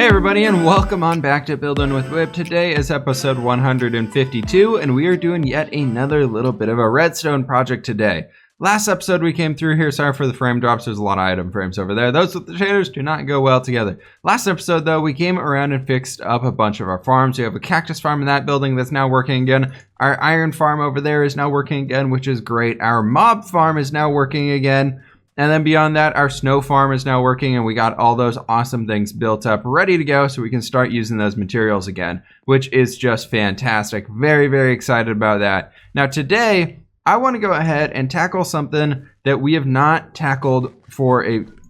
Hey everybody, and welcome on back to Building with Whip. Today is episode 152, and we are doing yet another little bit of a redstone project today. Last episode we came through here, sorry for the frame drops, there's a lot of item frames over there. Those with the shaders do not go well together. Last episode though, we came around and fixed up a bunch of our farms. We have a cactus farm in that building that's now working again. Our iron farm over there is now working again, which is great. Our mob farm is now working again. And then beyond that, our snow farm is now working, and we got all those awesome things built up, ready to go, so we can start using those materials again, which is just fantastic. Very, very excited about that. Now today, I want to go ahead and tackle something that we have not tackled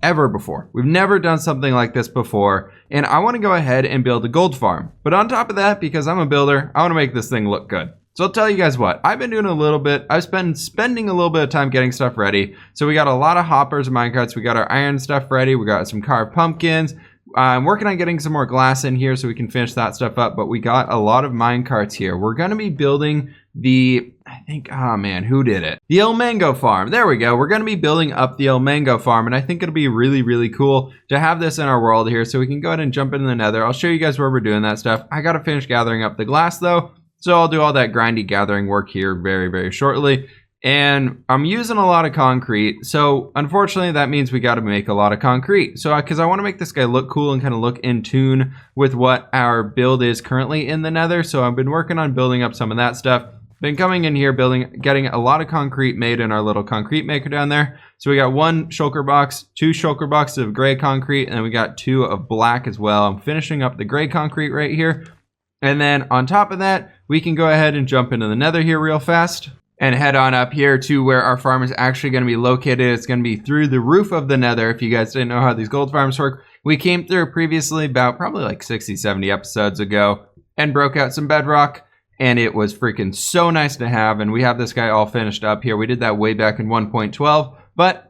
ever before. We've never done something like this before, and I want to go ahead and build a gold farm. But on top of that, because I'm a builder, I want to make this thing look good. So I'll tell you guys what, I've been doing a little bit, I've been spending a little bit of time getting stuff ready. So we got a lot of hoppers and minecarts, we got our iron stuff ready, we got some carved pumpkins. I'm working on getting some more glass in here so we can finish that stuff up, but we got a lot of minecarts here. We're gonna be building the, oh man, who did it? The ilmango farm, there we go. We're gonna be building up the ilmango farm, and I think it'll be really, really cool to have this in our world here so we can go ahead and jump into the nether. I'll show you guys where we're doing that stuff. I gotta finish gathering up the glass though. So I'll do all that grindy gathering work here very, very shortly. And I'm using a lot of concrete. So unfortunately, that means we got to make a lot of concrete. So because I want to make this guy look cool and kind of look in tune with what our build is currently in the nether. So I've been working on building up some of that stuff. Been coming in here, getting a lot of concrete made in our little concrete maker down there. So we got one shulker box, two shulker boxes of gray concrete, and then we got two of black as well. I'm finishing up the gray concrete right here. And then on top of that, we can go ahead and jump into the nether here real fast and head on up here to where our farm is actually going to be located. It's going to be through the roof of the nether. If you guys didn't know how these gold farms work, we came through previously about probably like 60, 70 episodes ago and broke out some bedrock, and it was freaking so nice to have. And we have this guy all finished up here. We did that way back in 1.12, but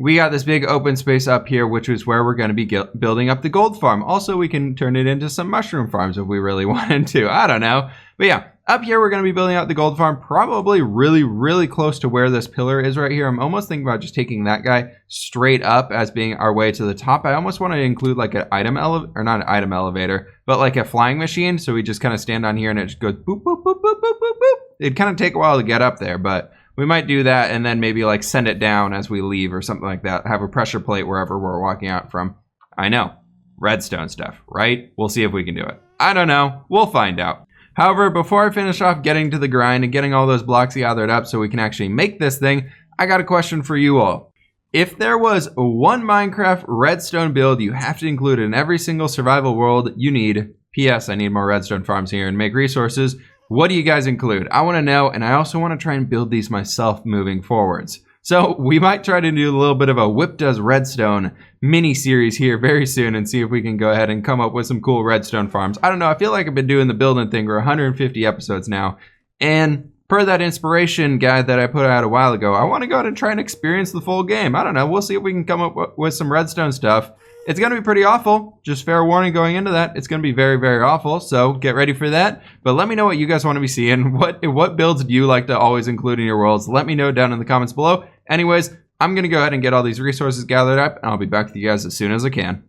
we got this big open space up here, which is where we're going to be building up the gold farm. Also, we can turn it into some mushroom farms if we really wanted to. I don't know. But yeah, up here we're going to be building out the gold farm, probably really, really close to where this pillar is right here. I'm almost thinking about just taking that guy straight up as being our way to the top. I almost want to include like an item elevator, or not an item elevator, but like a flying machine. So we just kind of stand on here and it just goes boop, boop, boop, boop, boop, boop, boop. It'd kind of take a while to get up there, but we might do that and then maybe like send it down as we leave or something like that. Have a pressure plate wherever we're walking out from. I know, redstone stuff, right? We'll see if we can do it. I don't know, we'll find out. However, before I finish off getting to the grind and getting all those blocks gathered up so we can actually make this thing, I got a question for you all. If there was one Minecraft redstone build you have to include in every single survival world you need, P.S. I need more redstone farms here and make resources, what do you guys include? I want to know, and I also want to try and build these myself moving forwards. So we might try to do a little bit of a Whip Does Redstone mini-series here very soon and see if we can go ahead and come up with some cool redstone farms. I don't know, I feel like I've been doing the building thing for 150 episodes now, and per that inspiration guide that I put out a while ago, I want to go ahead and try and experience the full game. I don't know, we'll see if we can come up with some redstone stuff. It's going to be pretty awful. Just fair warning going into that. It's going to be very, very awful. So get ready for that. But let me know what you guys want to be seeing. What builds do you like to always include in your worlds? Let me know down in the comments below. Anyways, I'm going to go ahead and get all these resources gathered up, and I'll be back with you guys as soon as I can.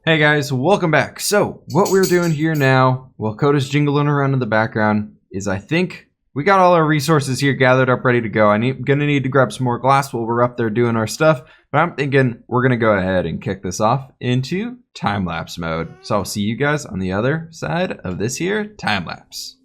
Hey guys, welcome back. So what we're doing here now, while Coda's jingling around in the background, is I think we got all our resources here gathered up, ready to go. I'm going to need to grab some more glass while we're up there doing our stuff. But I'm thinking we're going to go ahead and kick this off into time-lapse mode. So I'll see you guys on the other side of this here time-lapse.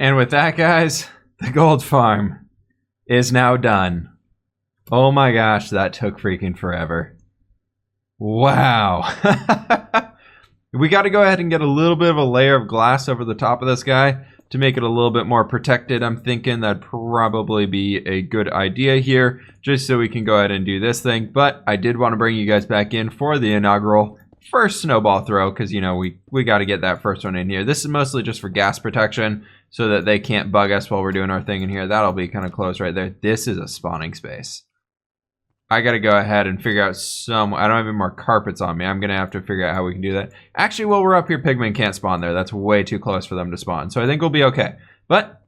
And with that, guys, the gold farm is now done. Oh my gosh, that took freaking forever. Wow. We got to go ahead and get a little bit of a layer of glass over the top of this guy to make it a little bit more protected. I'm thinking that'd probably be a good idea here, just so we can go ahead and do this thing. But I did want to bring you guys back in for the inaugural first snowball throw, because, you know, we got to get that first one in here. This is mostly just for gas protection, so that they can't bug us while we're doing our thing in here. That'll be kind of close right there. This is a spawning space. I got to go ahead and figure out some... I don't have any more carpets on me. I'm going to have to figure out how we can do that. Actually, while we're up here, pigmen can't spawn there. That's way too close for them to spawn. So I think we'll be okay. But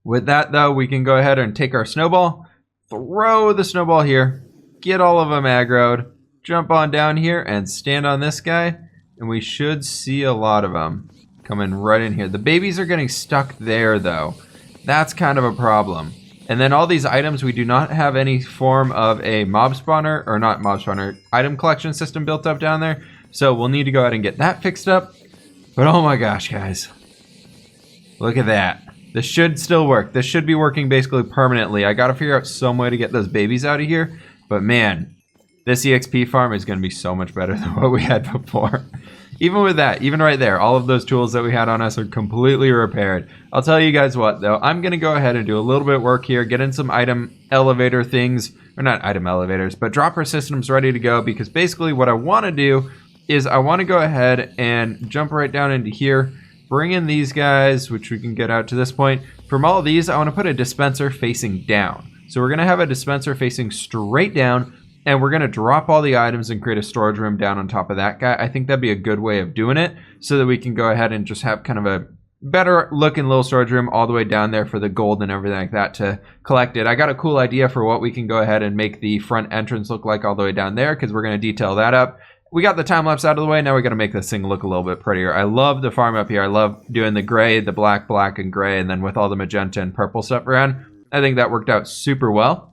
with that, though, we can go ahead and take our snowball, throw the snowball here, get all of them aggroed, jump on down here, and stand on this guy. And we should see a lot of them coming right in here. The babies are getting stuck there, though. That's kind of a problem. And then all these items, we do not have any form of a mob spawner, or not mob spawner, item collection system built up down there. So we'll need to go ahead and get that fixed up. But oh my gosh, guys. Look at that. This should still work. This should be working basically permanently. I got to figure out some way to get those babies out of here. But man, this EXP farm is going to be so much better than what we had before. Even with that, even right there, all of those tools that we had on us are completely repaired. I'll tell you guys what, though. I'm going to go ahead and do a little bit of work here, get in some item elevator things, or not item elevators, but dropper systems ready to go, because basically what I want to do is I want to go ahead and jump right down into here, bring in these guys, which we can get out to this point. From all of these, I want to put a dispenser facing down. So we're going to have a dispenser facing straight down, and we're going to drop all the items and create a storage room down on top of that guy. I think that'd be a good way of doing it, so that we can go ahead and just have kind of a better looking little storage room all the way down there for the gold and everything like that to collect it. I got a cool idea for what we can go ahead and make the front entrance look like all the way down there, because we're going to detail that up. We got the time lapse out of the way. Now we got to make this thing look a little bit prettier. I love the farm up here. I love doing the gray, the black, and gray, and then with all the magenta and purple stuff around. I think that worked out super well.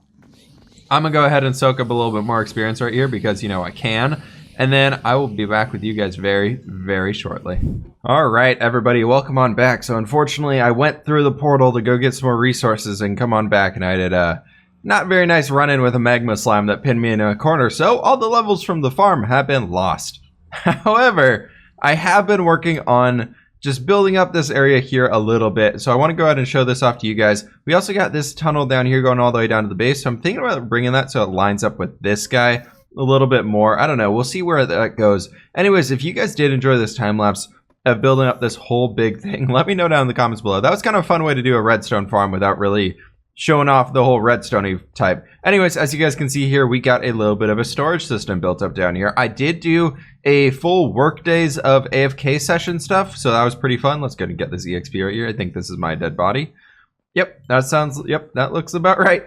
I'm going to go ahead and soak up a little bit more experience right here, because, you know, I can. And then I will be back with you guys very, very shortly. All right, everybody, welcome on back. So unfortunately, I went through the portal to go get some more resources and come on back, and I did a not very nice run-in with a magma slime that pinned me in a corner. So all the levels from the farm have been lost. However, I have been working on just building up this area here a little bit. So I want to go ahead and show this off to you guys. We also got this tunnel down here going all the way down to the base. So I'm thinking about bringing that so it lines up with this guy a little bit more. I don't know. We'll see where that goes. Anyways, if you guys did enjoy this time lapse of building up this whole big thing, let me know down in the comments below. That was kind of a fun way to do a redstone farm without really showing off the whole redstone type. Anyways, as you guys can see here, we got a little bit of a storage system built up down here. I did do a full work days of AFK session stuff, so that was pretty fun. Let's go and get this EXP right here. I think this is my dead body. Yep, that looks about right.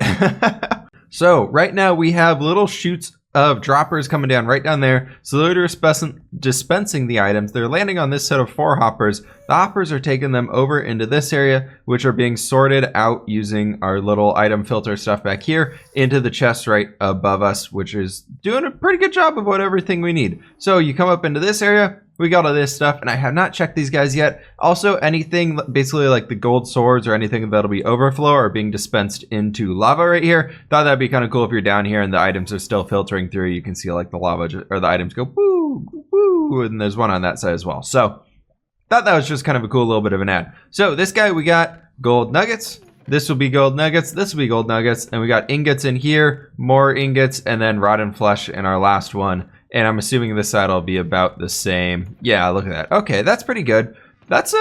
So right now we have little chutes of droppers coming down right down there. So they're dispensing the items. They're landing on this set of 4 hoppers. The hoppers are taking them over into this area, which are being sorted out using our little item filter stuff back here into the chest right above us, which is doing a pretty good job of what everything we need. So you come up into this area, we got all this stuff, and I have not checked these guys yet. Also, anything basically like the gold swords or anything that'll be overflow or being dispensed into lava right here. Thought that'd be kind of cool if you're down here and the items are still filtering through. You can see like the lava or the items go woo, woo, and there's one on that side as well. So thought that was just kind of a cool little bit of an ad. So this guy, we got gold nuggets. This will be gold nuggets. This will be gold nuggets. And we got ingots in here, more ingots, and then rotten flesh in our last one. And I'm assuming this side will be about the same. Yeah, look at that. Okay, that's pretty good. That's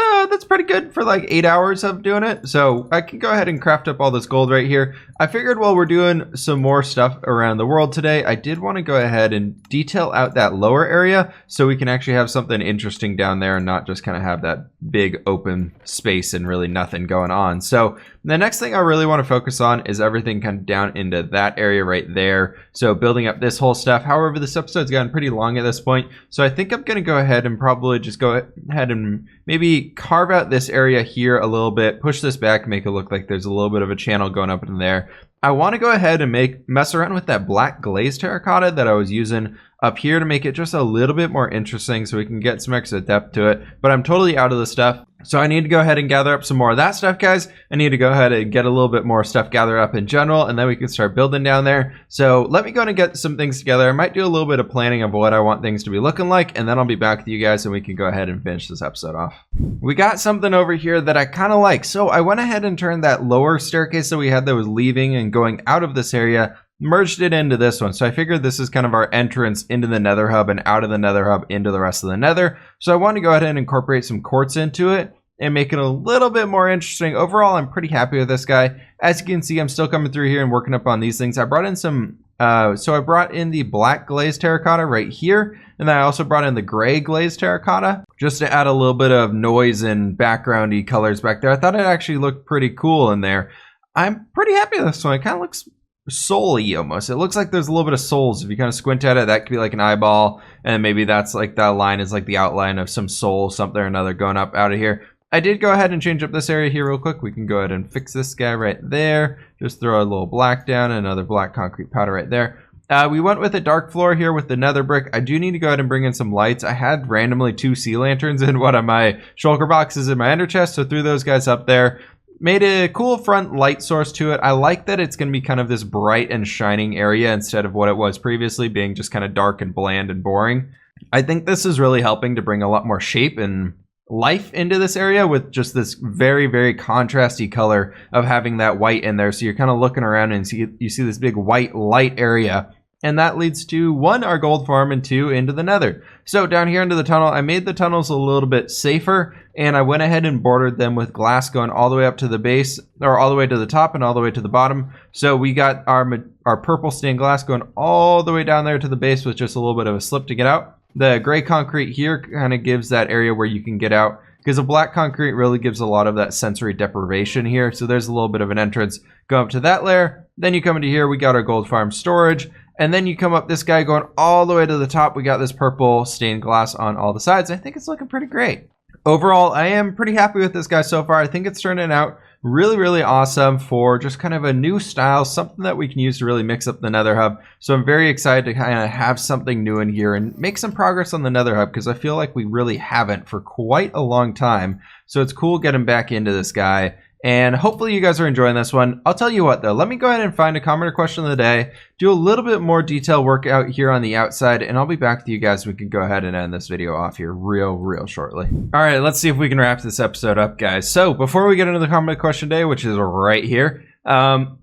pretty good for like 8 hours of doing it. So I can go ahead and craft up all this gold right here. I figured while we're doing some more stuff around the world today, I did want to go ahead and detail out that lower area so we can actually have something interesting down there and not just kind of have that big open space and really nothing going on. So the next thing I really want to focus on is everything kind of down into that area right there. So building up this whole stuff. However, this episode's gotten pretty long at this point. So I think I'm going to go ahead and probably just go ahead and maybe carve out this area here a little bit, push this back, make it look like there's a little bit of a channel going up in there. I want to go ahead and mess around with that black glazed terracotta that I was using up here to make it just a little bit more interesting so we can get some extra depth to it. But I'm totally out of the stuff So I need to go ahead and gather up some more of that stuff, guys. I need to go ahead and get a little bit more stuff gathered up in general, and then we can start building down there. So let me go and get some things together. I might do a little bit of planning of what I want things to be looking like, and then I'll be back with you guys and we can go ahead and finish this episode off. We got something over here that I kind of like. So I went ahead and turned that lower staircase that we had that was leaving and going out of this area, merged it into this one. So I figured this is kind of our entrance into the nether hub and out of the nether hub into the rest of the nether. So I want to go ahead and incorporate some quartz into it and make it a little bit more interesting. Overall, I'm pretty happy with this guy. As you can see, I'm still coming through here and working up on these things. I brought in some, so I brought in the black glazed terracotta right here. And then I also brought in the gray glazed terracotta just to add a little bit of noise and backgroundy colors back there. I thought it actually looked pretty cool in there. I'm pretty happy with this one. It kind of looks soul-y almost. It looks like there's a little bit of souls. If you kind of squint at it, that could be like an eyeball. And maybe that's like that line is like the outline of some soul, something or another going up out of here. I did go ahead and change up this area here real quick. We can go ahead and fix this guy right there. Just throw a little black down and another black concrete powder right there. We went with a dark floor here with the nether brick. I do need to go ahead and bring in some lights. I had randomly 2 sea lanterns in one of my shulker boxes in my ender chest, so threw those guys up there. Made a cool front light source to it. I like that it's going to be kind of this bright and shining area instead of what it was previously being just kind of dark and bland and boring. I think this is really helping to bring a lot more shape and life into this area with just this very, very contrasty color of having that white in there. So you're kind of looking around and you see this big white light area. And that leads to 1, our gold farm, and 2, into the nether. So down here into the tunnel, I made the tunnels a little bit safer, and I went ahead and bordered them with glass going all the way up to the base, or all the way to the top and all the way to the bottom. So we got our purple stained glass going all the way down there to the base with just a little bit of a slip to get out. The gray concrete here kind of gives that area where you can get out, because the black concrete really gives a lot of that sensory deprivation here. So there's a little bit of an entrance. Go up to that layer. Then you come into here. We got our gold farm storage. And then you come up this guy going all the way to the top. We got this purple stained glass on all the sides. I think it's looking pretty great. Overall, I am pretty happy with this guy so far. I think it's turning out really, really awesome for just kind of a new style, something that we can use to really mix up the nether hub. So I'm very excited to kind of have something new in here and make some progress on the nether hub, because I feel like we really haven't for quite a long time. So it's cool getting back into this guy. And hopefully you guys are enjoying this one. I'll tell you what though, let me go ahead and find a comment or question of the day, do a little bit more detail work out here on the outside, and I'll be back with you guys. We can go ahead and end this video off here real shortly. All right, let's see if we can wrap this episode up, guys. So before we get into the comment or question day, which is right here, I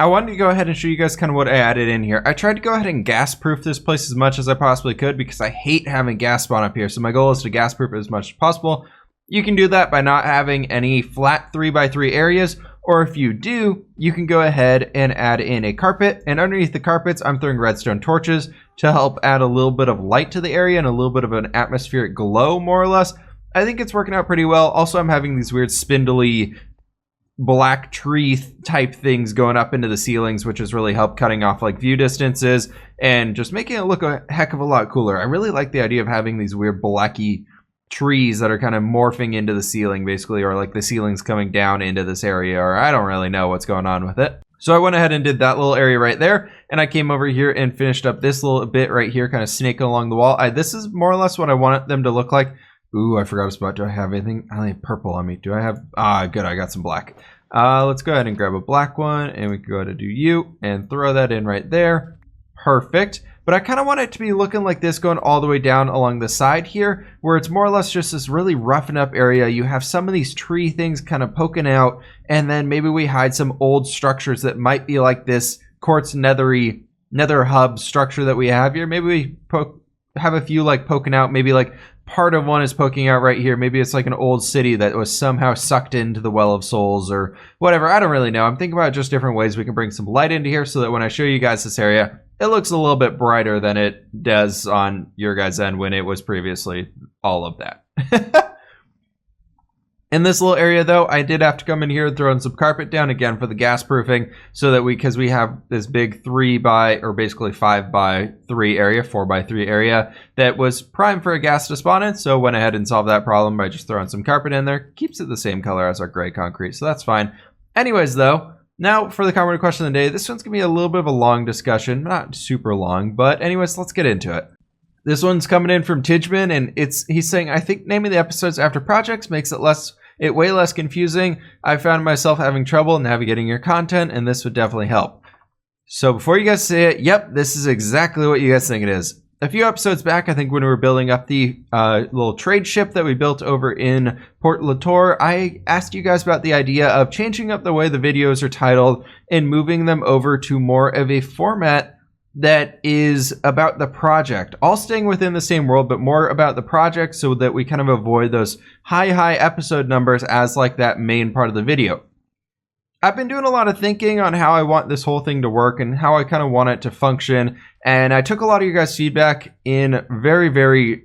wanted to go ahead and show you guys kind of what I added in here. I tried to go ahead and gas proof this place as much as I possibly could, because I hate having gas spawn up here. So my goal is to gas proof it as much as possible. You can do that by not having any flat 3x3 areas, or if you do, you can go ahead and add in a carpet, and underneath the carpets, I'm throwing redstone torches to help add a little bit of light to the area and a little bit of an atmospheric glow, more or less. I think it's working out pretty well. Also, I'm having these weird spindly black tree type things going up into the ceilings, which has really helped cutting off like view distances and just making it look a heck of a lot cooler. I really like the idea of having these weird blacky trees that are kind of morphing into the ceiling basically, or like the ceiling's coming down into this area, or I don't really know what's going on with it. So I went ahead and did that little area right there, and I came over here and finished up this little bit right here, kind of snaking along the wall. This is more or less what I want them to look like. Ooh, I forgot a spot. Do I have anything? I have purple on me. Do I have? Good, I got some black. Let's go ahead and grab a black one, and we can go ahead and do you and throw that in right there. Perfect. But I kind of want it to be looking like this, going all the way down along the side here, where it's more or less just this really roughened up area. You have some of these tree things kind of poking out, and then maybe we hide some old structures that might be like this quartz nether hub structure that we have here. Maybe we have a few like poking out, maybe like part of one is poking out right here. Maybe it's like an old city that was somehow sucked into the Well of Souls or whatever. I don't really know. I'm thinking about just different ways we can bring some light into here so that when I show you guys this area, it looks a little bit brighter than it does on your guys' end when it was previously all of that. In this little area though, I did have to come in here and throw in some carpet down again for the gas proofing, so that because we have this big 3x or basically 5x3 area, 4x3 area that was prime for a gas to spawn in. So went ahead and solved that problem by just throwing some carpet in there. Keeps it the same color as our gray concrete, so that's fine. Anyways though, now for the comment question of the day. This one's gonna be a little bit of a long discussion, not super long, but anyways, let's get into it. This one's coming in from Tidgeman, and he's saying, I think naming the episodes after projects makes it way less confusing. I found myself having trouble navigating your content, and this would definitely help. So before you guys say it, yep, this is exactly what you guys think it is. A few episodes back, I think when we were building up the little trade ship that we built over in Port Latour, I asked you guys about the idea of changing up the way the videos are titled and moving them over to more of a format that is about the project, all staying within the same world, but more about the project so that we kind of avoid those high episode numbers as like that main part of the video. I've been doing a lot of thinking on how I want this whole thing to work and how I kind of want it to function. And I took a lot of you guys' feedback in very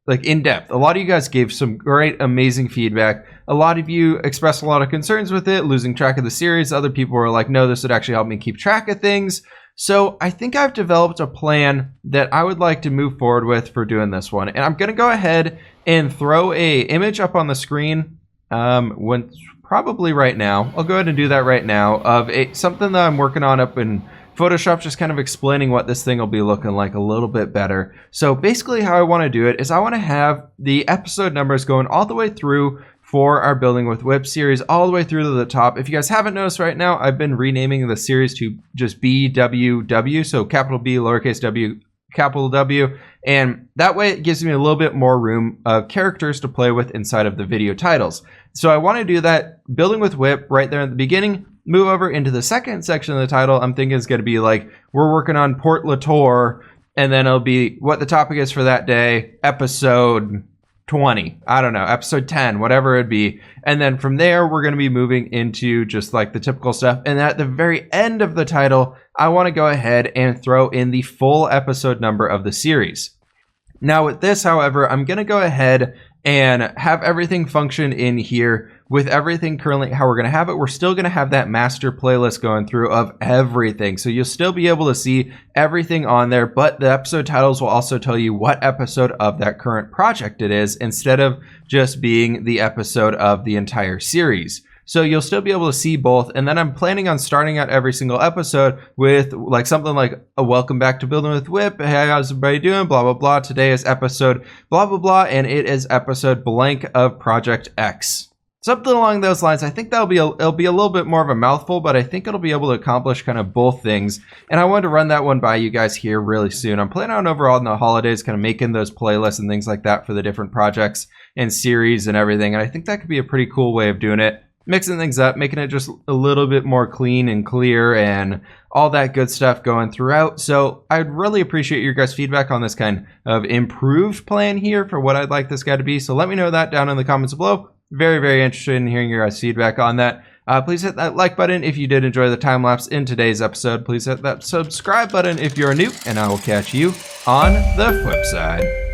like in depth. A lot of you guys gave some great, amazing feedback. A lot of you expressed a lot of concerns with it, losing track of the series. Other people were like, no, this would actually help me keep track of things. So I think I've developed a plan that I would like to move forward with for doing this one. And I'm going to go ahead and throw a image up on the screen probably right now. I'll go ahead and do that right now of something that I'm working on up in Photoshop, just kind of explaining what this thing will be looking like a little bit better. So basically how I want to do it is I want to have the episode numbers going all the way through for our Building with WHIP series, all the way through to the top. If you guys haven't noticed right now, I've been renaming the series to just BwW, so capital B, lowercase w, capital W, and that way it gives me a little bit more room of characters to play with inside of the video titles. So I want to do that Building with WHIP right there at the beginning, move over into the second section of the title. I'm thinking it's going to be like, we're working on Port Latour, and then it'll be what the topic is for that day, episode 20, I don't know, episode 10, whatever it'd be. And then from there, we're going to be moving into just like the typical stuff. And at the very end of the title, I want to go ahead and throw in the full episode number of the series. Now with this, however, I'm going to go ahead and have everything function in here with everything currently how we're going to have it. We're still going to have that master playlist going through of everything. So you'll still be able to see everything on there, but the episode titles will also tell you what episode of that current project it is instead of just being the episode of the entire series. So you'll still be able to see both. And then I'm planning on starting out every single episode with like something like a welcome back to Building with WHIP. Hey, how's everybody doing? Blah, blah, blah. Today is episode blah, blah, blah. And it is episode blank of Project X. Something along those lines. I think it'll be a little bit more of a mouthful, but I think it'll be able to accomplish kind of both things. And I wanted to run that one by you guys here really soon. I'm planning on overall in the holidays kind of making those playlists and things like that for the different projects and series and everything. And I think that could be a pretty cool way of doing it. Mixing things up, making it just a little bit more clean and clear and all that good stuff going throughout. So I'd really appreciate your guys' feedback on this kind of improved plan here for what I'd like this guy to be. So let me know that down in the comments below. Very interested in hearing your guys' feedback on that. Please hit that like button if you did enjoy the time lapse in today's episode. Please hit that subscribe button if you're new, and I will catch you on the flip side.